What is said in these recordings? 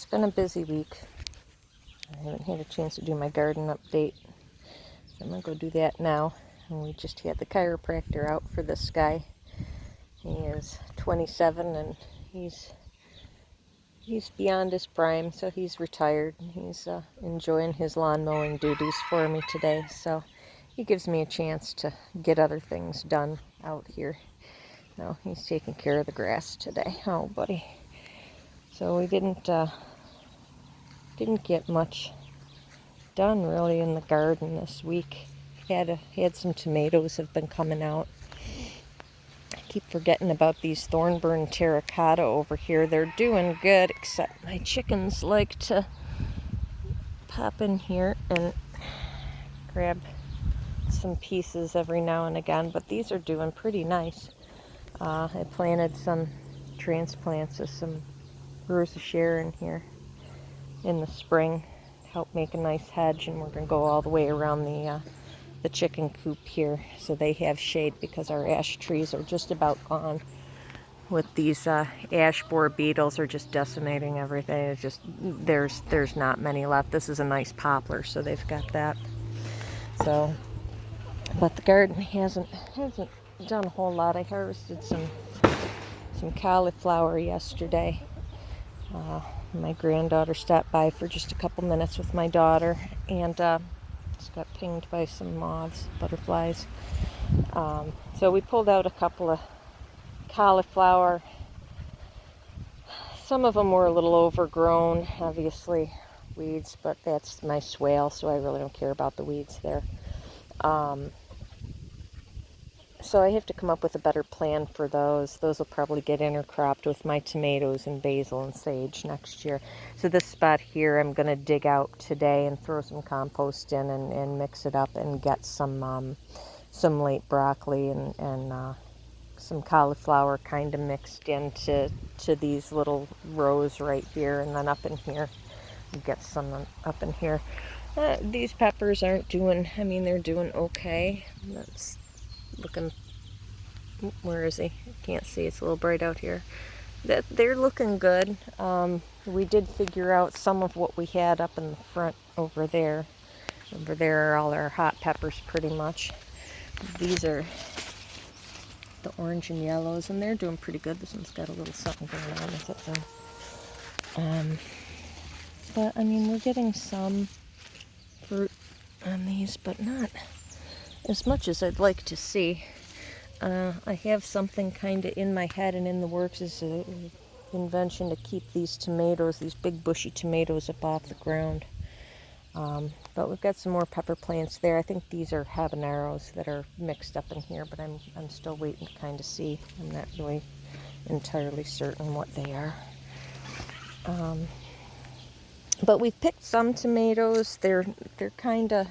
been a busy week. I haven't had a chance to do my garden update. So I'm going to go do that now. And we just had the chiropractor out for this guy. He is 27 and he's beyond his prime, so he's retired. He's enjoying his lawn mowing duties for me today. So he gives me a chance to get other things done out here. No, he's taking care of the grass today. Oh, buddy. So we didn't get much done really in the garden this week. Had some tomatoes have been coming out. I keep forgetting about these Thornburn terracotta over here. They're doing good, except my chickens like to pop in here and grab some pieces every now and again, but these are doing pretty nice. I planted some transplants of some Rosa Sharon here in the spring, help make a nice hedge, and we're going to go all the way around the chicken coop here so they have shade, because our ash trees are just about gone with these ash borer beetles are just decimating everything. It's just there's not many left. This is a nice poplar, so they've got that. So, but the garden hasn't done a whole lot. I harvested some cauliflower yesterday. My granddaughter stopped by for just a couple minutes with my daughter, and just got pinged by some moths, butterflies. So we pulled out a couple of cauliflower. Some of them were a little overgrown, obviously weeds, but that's my swale, so I really don't care about the weeds there. So I have to come up with a better plan for those. Those will probably get intercropped with my tomatoes and basil and sage next year. So this spot here I'm going to dig out today and throw some compost in and mix it up and get some late broccoli and some cauliflower kind of mixed into these little rows right here, and then up in here get some up in here. These peppers aren't doing, I mean, they're doing okay. That's looking, where is he? Can't see, it's a little bright out here. They're looking good. We did figure out some of what we had up in the front over there. Over there are all our hot peppers pretty much. These are the orange and yellows, and they're doing pretty good. This one's got a little something going on with it though. But I mean, we're getting some fruit on these, but not as much as I'd like to see. I have something kind of in my head and in the works, is an invention to keep these tomatoes, these big bushy tomatoes, up off the ground. But we've got some more pepper plants there. I think these are habaneros that are mixed up in here, but I'm still waiting to kind of see. I'm not really entirely certain what they are. But we've picked some tomatoes. They're kind of,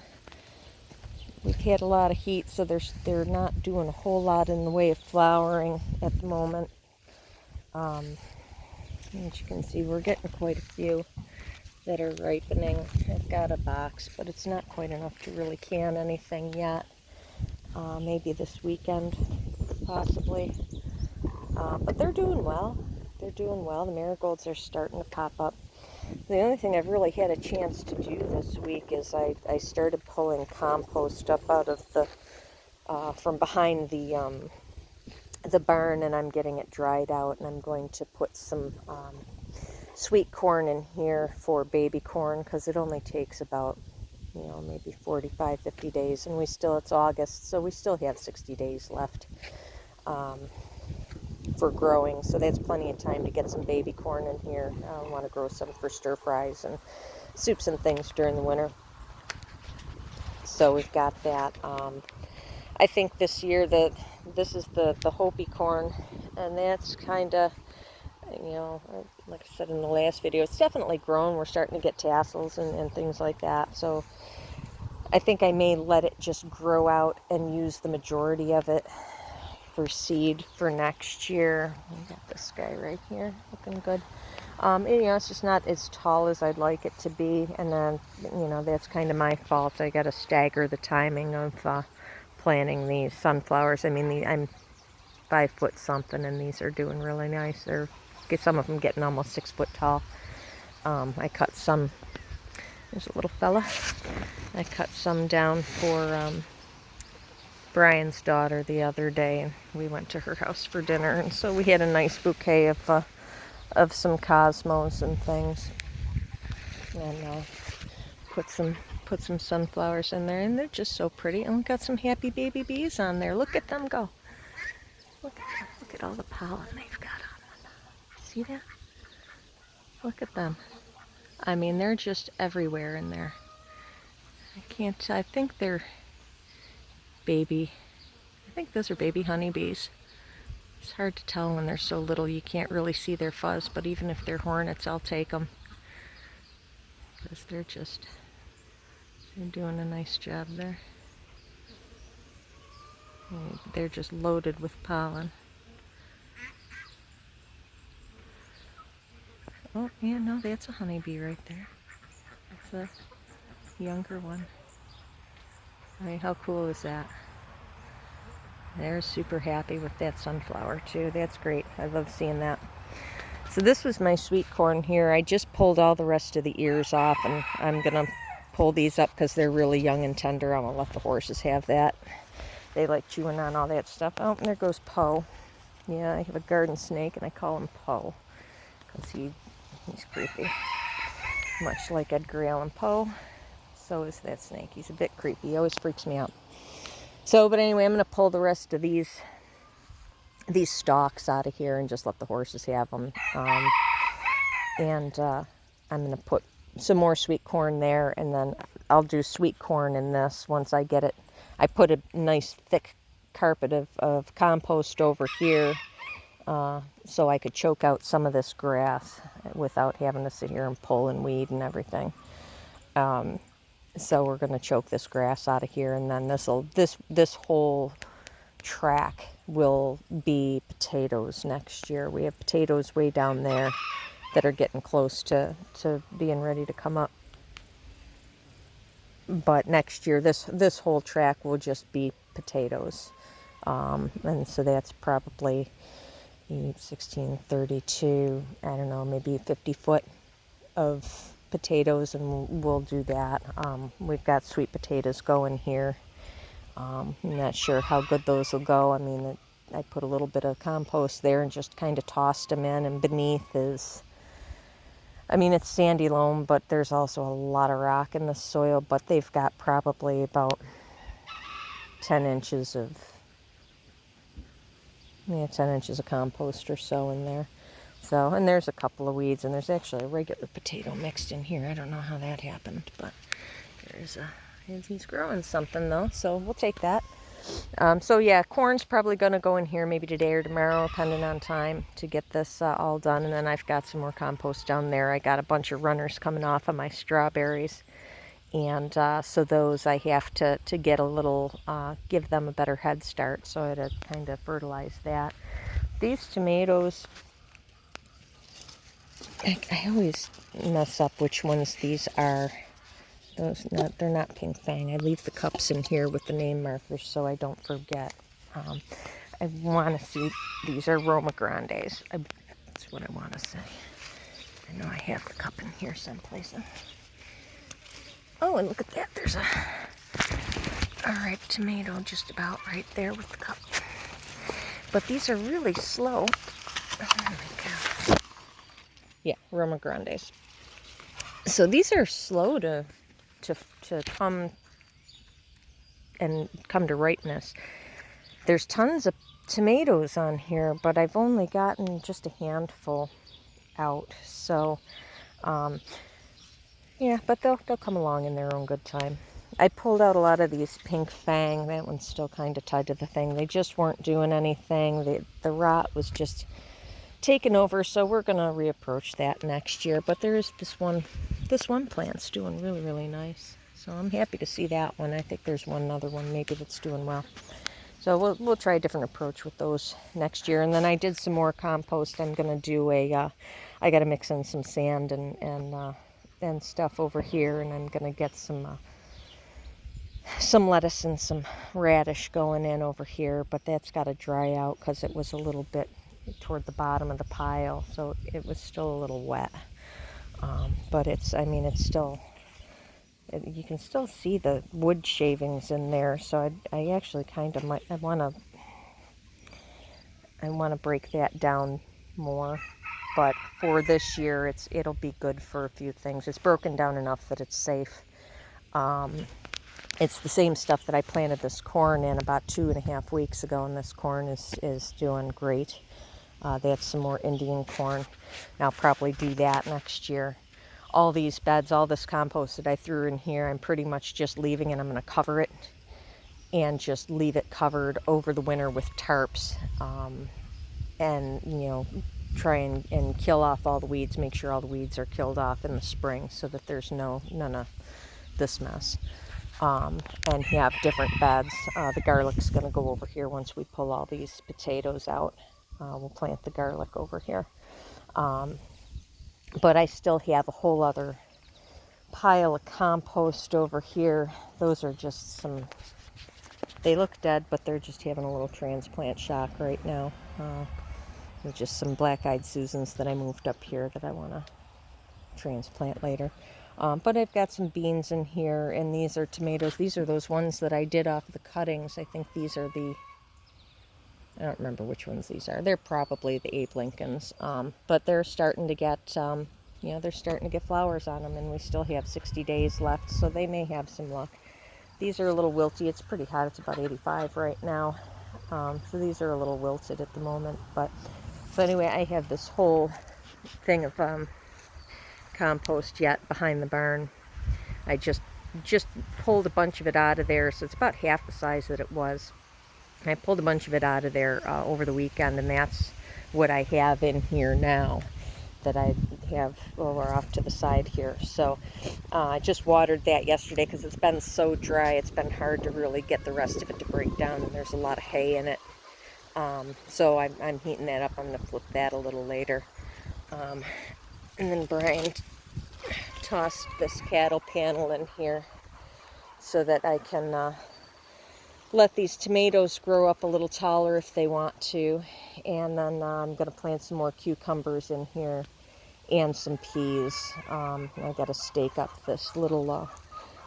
we've had a lot of heat, so they're not doing a whole lot in the way of flowering at the moment. As you can see, we're getting quite a few that are ripening. I've got a box, but it's not quite enough to really can anything yet. Maybe this weekend, possibly. But they're doing well. They're doing well. The marigolds are starting to pop up. The only thing I've really had a chance to do this week is I started pulling compost up out of the from behind the barn, and I'm getting it dried out, and I'm going to put some sweet corn in here for baby corn, because it only takes about, maybe 45, 50 days, and it's August, so we still have 60 days left for growing, so that's plenty of time to get some baby corn in here. I want to grow some for stir fries and soups and things during the winter. So we've got that. I think this year this is the Hopi corn, and that's kind of, like I said in the last video, it's definitely grown. We're starting to get tassels and things like that. So I think I may let it just grow out and use the majority of it for seed for next year. We got this guy right here looking good. It's just not as tall as I'd like it to be, and then that's kind of my fault. I got to stagger the timing of planting these sunflowers. I mean, I'm 5 foot something, and these are doing really nice. Some of them getting almost 6 foot tall. I cut some, there's a little fella. I cut some down for Brian's daughter the other day, and we went to her house for dinner, and so we had a nice bouquet of some cosmos and things, and put some sunflowers in there, and they're just so pretty. And we got some happy baby bees on there. Look at them go. Look at them. Look at all the pollen they've got on them. See that? Look at them. I mean, they're just everywhere in there. I think they're baby. I think those are baby honeybees. It's hard to tell when they're so little. You can't really see their fuzz, but even if they're hornets, I'll take them. Because they're doing a nice job there. And they're just loaded with pollen. Oh, yeah, no, that's a honeybee right there. That's a younger one. I mean, how cool is that? They're super happy with that sunflower too. That's great. I love seeing that. So this was my sweet corn here. I just pulled all the rest of the ears off, and I'm gonna pull these up because they're really young and tender. I'm gonna let the horses have that. They like chewing on all that stuff. Oh, and there goes Poe. Yeah, I have a garden snake, and I call him Poe because he's creepy. Much like Edgar Allan Poe, so is that snake. He's a bit creepy. He always freaks me out. So, but anyway, I'm going to pull the rest of these stalks out of here and just let the horses have them. And I'm going to put some more sweet corn there, and then I'll do sweet corn in this once I get it. I put a nice thick carpet of compost over here so I could choke out some of this grass without having to sit here and pull and weed and everything. So we're going to choke this grass out of here, and then this whole track will be potatoes next year. We have potatoes way down there that are getting close to being ready to come up. But next year, this whole track will just be potatoes. And so that's probably 16, 32, I don't know, maybe 50 foot of potatoes, and we'll do that. We've got sweet potatoes going here. I'm not sure how good those will go. I mean, I put a little bit of compost there and just kind of tossed them in, and beneath is, I mean, it's sandy loam, but there's also a lot of rock in the soil, but they've got probably about 10 inches of 10 inches of compost or so in there. So, and there's a couple of weeds, and there's actually a regular potato mixed in here. I don't know how that happened, but he's growing something though, so we'll take that. So yeah, corn's probably going to go in here maybe today or tomorrow, depending on time, to get this all done. And then I've got some more compost down there. I got a bunch of runners coming off of my strawberries, and so those I have to get a little, give them a better head start, so I had to kind of fertilize that. These tomatoes, I always mess up which ones these are. They're not Pink Fang. I leave the cups in here with the name markers so I don't forget. I want to see, these are Roma Grandes. That's what I want to say. I know I have the cup in here someplace. Oh, and look at that. There's a ripe tomato just about right there with the cup. But these are really slow. Oh my God. Yeah, Roma Grandes. So these are slow to come to ripeness. There's tons of tomatoes on here, but I've only gotten just a handful out. So, yeah, but they'll come along in their own good time. I pulled out a lot of these Pink Fang. That one's still kind of tied to the thing. They just weren't doing anything. The rot was just taken over, so we're going to reapproach that next year. But there's this one plant's doing really, really nice. So I'm happy to see that one. I think there's one other one maybe that's doing well. So we'll try a different approach with those next year. And then I did some more compost. I'm going to do I got to mix in some sand and stuff over here, and I'm going to get some lettuce and some radish going in over here, but that's got to dry out because it was a little bit toward the bottom of the pile, so it was still a little wet. But it's, I mean, it's still, you can still see the wood shavings in there. So I actually kind of might, I want to break that down more. But for this year, it'll be good for a few things. It's broken down enough that it's safe. It's the same stuff that I planted this corn in about 2.5 weeks ago, and this corn is doing great. They have some more Indian corn, and I'll probably do that next year. All these beds, all this compost that I threw in here, I'm pretty much just leaving, and I'm going to cover it and just leave it covered over the winter with tarps, and try and kill off all the weeds, make sure all the weeds are killed off in the spring so that there's none of this mess. And have different beds. The garlic's going to go over here once we pull all these potatoes out. We'll plant the garlic over here. But I still have a whole other pile of compost over here. Those are just they look dead, but they're just having a little transplant shock right now. There's just some black-eyed Susans that I moved up here that I want to transplant later. But I've got some beans in here, and these are tomatoes. These are those ones that I did off the cuttings. I think these are I don't remember which ones these are. They're probably the Abe Lincolns. But they're starting to get, they're starting to get flowers on them, and we still have 60 days left, so they may have some luck. These are a little wilty. It's pretty hot. It's about 85 right now. So these are a little wilted at the moment. So anyway, I have this whole thing of compost yet behind the barn. I just pulled a bunch of it out of there, so it's about half the size that it was. I pulled a bunch of it out of there over the weekend, and that's what I have in here now that I have over off to the side here. So I just watered that yesterday because it's been so dry. It's been hard to really get the rest of it to break down, and there's a lot of hay in it. So I'm heating that up. I'm going to flip that a little later. And then Brian tossed this cattle panel in here so that I can let these tomatoes grow up a little taller if they want to. And then I'm going to plant some more cucumbers in here and some peas. I got to stake up this little,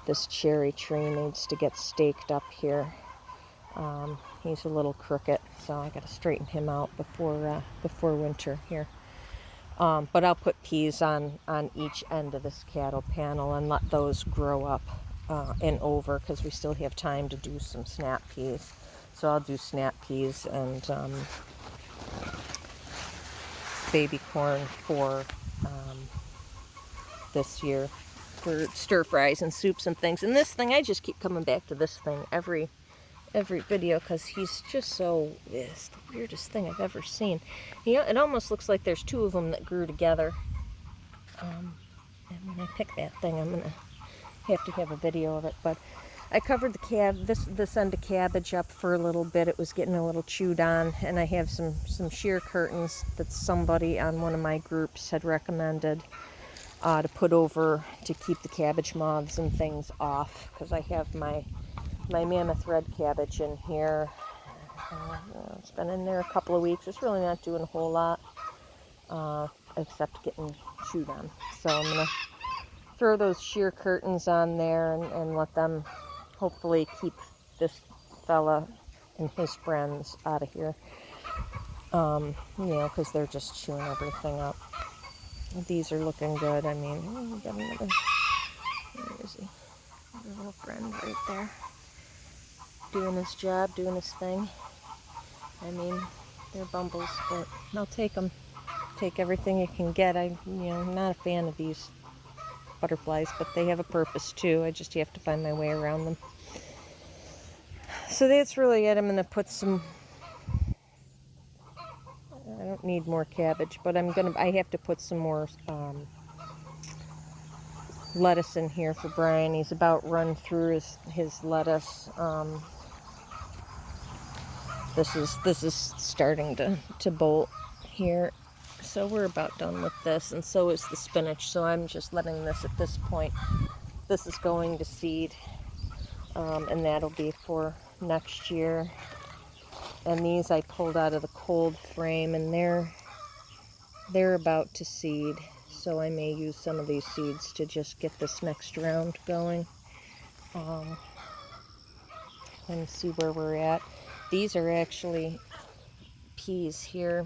this cherry tree needs to get staked up here. He's a little crooked, so I got to straighten him out before winter here. But I'll put peas on each end of this cattle panel and let those grow up and over, because we still have time to do some snap peas. So I'll do snap peas and baby corn for this year for stir fries and soups and things. And this thing, I just keep coming back to this thing every video because he's just so, it's the weirdest thing I've ever seen. It almost looks like there's two of them that grew together. And when I pick that thing, I'm gonna have to have a video of it. But I covered the this end of cabbage up for a little bit. It was getting a little chewed on, and I have some sheer curtains that somebody on one of my groups had recommended to put over to keep the cabbage moths and things off, because I have my mammoth red cabbage in here. It's been in there a couple of weeks. It's really not doing a whole lot except getting chewed on. So I'm going to throw those sheer curtains on there and let them hopefully keep this fella and his friends out of here. Because they're just chewing everything up. These are looking good. I mean, we got another, where is he? Our little friend right there. Doing his job, doing his thing. I mean, they're bumbles, but I'll take them. Take everything you can get. I'm not a fan of these butterflies, but they have a purpose too. I just have to find my way around them. So that's really it. I'm going to put some, I don't need more cabbage, but I have to put some more lettuce in here for Brian. He's about run through his lettuce. This is starting to bolt here, so we're about done with this, and so is the spinach. So I'm just letting this at this point. This is going to seed, and that'll be for next year. And these I pulled out of the cold frame, and they're about to seed. so I may use some of these seeds to just get this next round going. And see where we're at. These are actually peas here.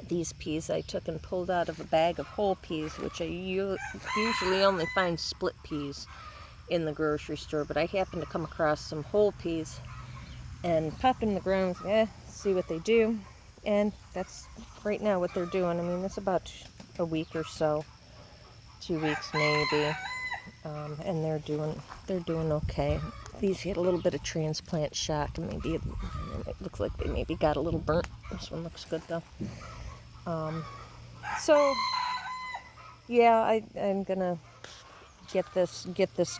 These peas I took and pulled out of a bag of whole peas, which I usually only find split peas in the grocery store, but I happened to come across some whole peas and pop in the ground, see what they do. And that's right now what they're doing. I mean, it's about a week or so, 2 weeks maybe, and they're doing okay. These had a little bit of transplant shock, and maybe it looks like they maybe got a little burnt. This one looks good though. So yeah, I'm gonna get this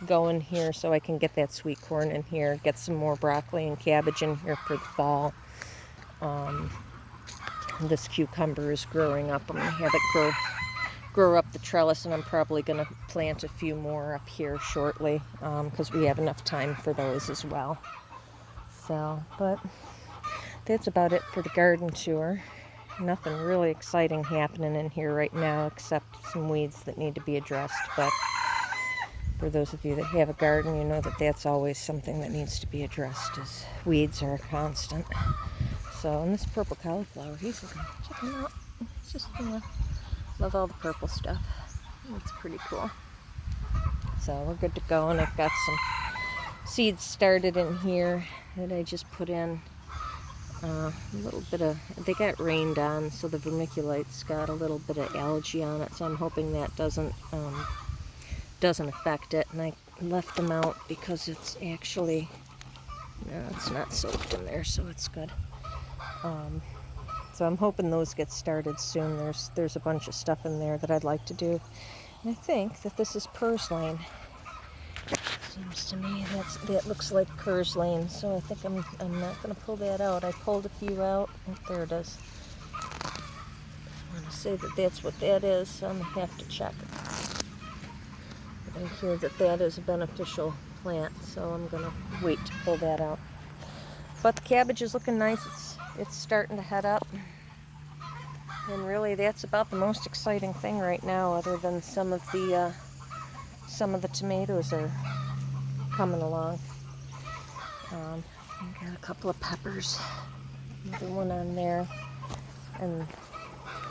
going here so I can get that sweet corn in here, get some more broccoli and cabbage in here for the fall. This cucumber is growing up. I'm gonna have it grow up the trellis, and I'm probably gonna plant a few more up here shortly, because we have enough time for those as well. So, but that's about it for the garden tour. Nothing really exciting happening in here right now except some weeds that need to be addressed, but for those of you that have a garden, you know that that's always something that needs to be addressed, as weeds are a constant. So, and this purple cauliflower, he's looking, check him out. It's just, love all the purple stuff. It's pretty cool. So we're good to go, and I've got some seeds started in here that I just put in. A little bit of, they got rained on, so the vermiculite's got a little bit of algae on it, so I'm hoping that doesn't affect it. And I left them out because it's actually, no, it's not soaked in there, so it's good. So I'm hoping those get started soon. There's a bunch of stuff in there that I'd like to do. And I think that this is purslane. Seems to me that looks like purslane, so I think I'm not going to pull that out. I pulled a few out. Oh, there it is. I want to say that that's what that is, so I'm going to have to check. I hear that is a beneficial plant, so I'm going to wait to pull that out. But the cabbage is looking nice. It's starting to head up. And really, that's about the most exciting thing right now, other than some of the tomatoes are coming along. I got a couple of peppers, another one on there. And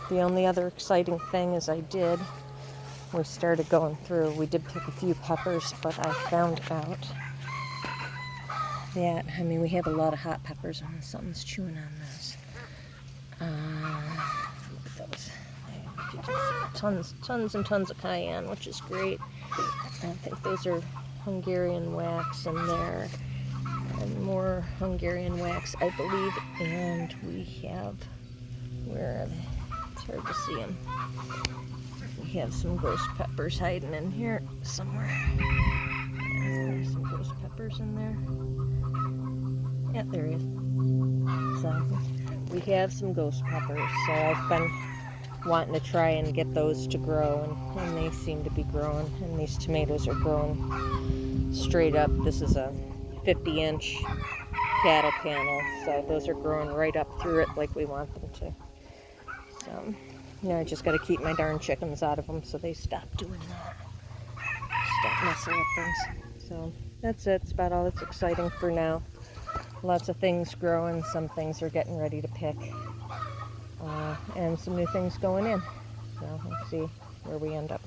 the only other exciting thing is we started going through, we did pick a few peppers, but I found out that, I mean, we have a lot of hot peppers, and something's chewing on this. Look at those. You can see tons and tons of cayenne, which is great. I think those are Hungarian wax in there, and more Hungarian wax, I believe. And we have, where are they? It's hard to see them. We have some ghost peppers hiding in here somewhere. Yeah, there's some ghost peppers in there. Yeah, there is. So we have some ghost peppers. So I've been wanting to try and get those to grow, and they seem to be growing. And these tomatoes are growing straight up. This is a 50-inch cattle panel, so those are growing right up through it like we want them to. So, I just got to keep my darn chickens out of them so they stop doing that. Stop messing with things. So that's it. It's about all that's exciting for now. Lots of things growing. Some things are getting ready to pick. And some new things going in. So we'll see where we end up.